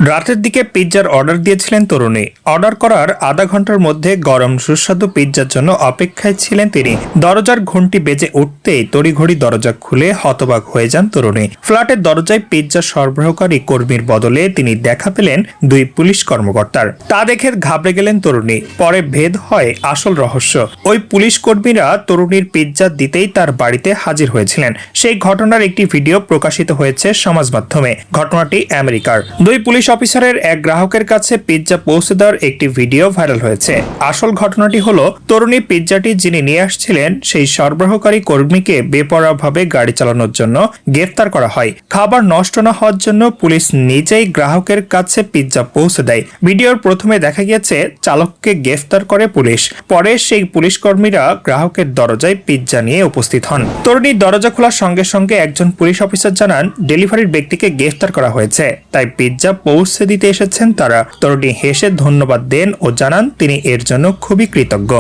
রাতের দিকে পিৎজার অর্ডার দিয়েছিলেন তরুণী। অর্ডার করার আধা ঘন্টার মধ্যে গরম সুস্বাদু পিৎজার জন্য অপেক্ষায় ছিলেন তিনি। দরজার ঘন্টি বেজে উঠতেই তড়িঘড়ি দরজা খুলে হতবাক হয়ে যান তরুণী। ফ্ল্যাটের দরজায় পিৎজা সরবরাহকারী কর্মীর বদলে তিনি দেখা পেলেন দুই পুলিশ কর্মকর্তার। তা দেখে ঘাবড়ে গেলেন তরুণী। পরে ভেদ হয় আসল রহস্য। ওই পুলিশ কর্মীরা তরুণীর পিৎজা দিতেই তার বাড়িতে হাজির হয়েছিলেন। সেই ঘটনার একটি ভিডিও প্রকাশিত হয়েছে সমাজ মাধ্যমে। ঘটনাটি আমেরিকার। দুই পুলিশ অফিসারের এক গ্রাহকের কাছে পিৎজা পৌঁছে দেওয়ার একটি ভিডিও ভাইরাল হয়েছে। আসল ঘটনাটি হলো, তরুণী পিৎজাটি যিনি নিয়ে আসছিলেন সেই সরবরাহকারী কর্মীকে বেপরোয়াভাবে গাড়ি চালানোর জন্য গ্রেফতার করা হয়। খাবার নষ্ট না হওয়ার জন্য পুলিশ নিজেই গ্রাহকের কাছে পিৎজা পৌঁছে দেয়। ভিডিওর প্রথমে দেখা গিয়েছে চালককে গ্রেফতার করে পুলিশ। পরে সেই পুলিশ কর্মীরা গ্রাহকের দরজায় পিৎজা নিয়ে উপস্থিত হন। তরুণীর দরজা খোলার সঙ্গে সঙ্গে একজন পুলিশ অফিসার জানান ডেলিভারির ব্যক্তিকে গ্রেফতার করা হয়েছে, তাই পিৎজা পৌঁছে দিতে এসেছেন তারা। তরুণী হেসে ধন্যবাদ দেন ও জানান তিনি এর জন্য খুবই কৃতজ্ঞ।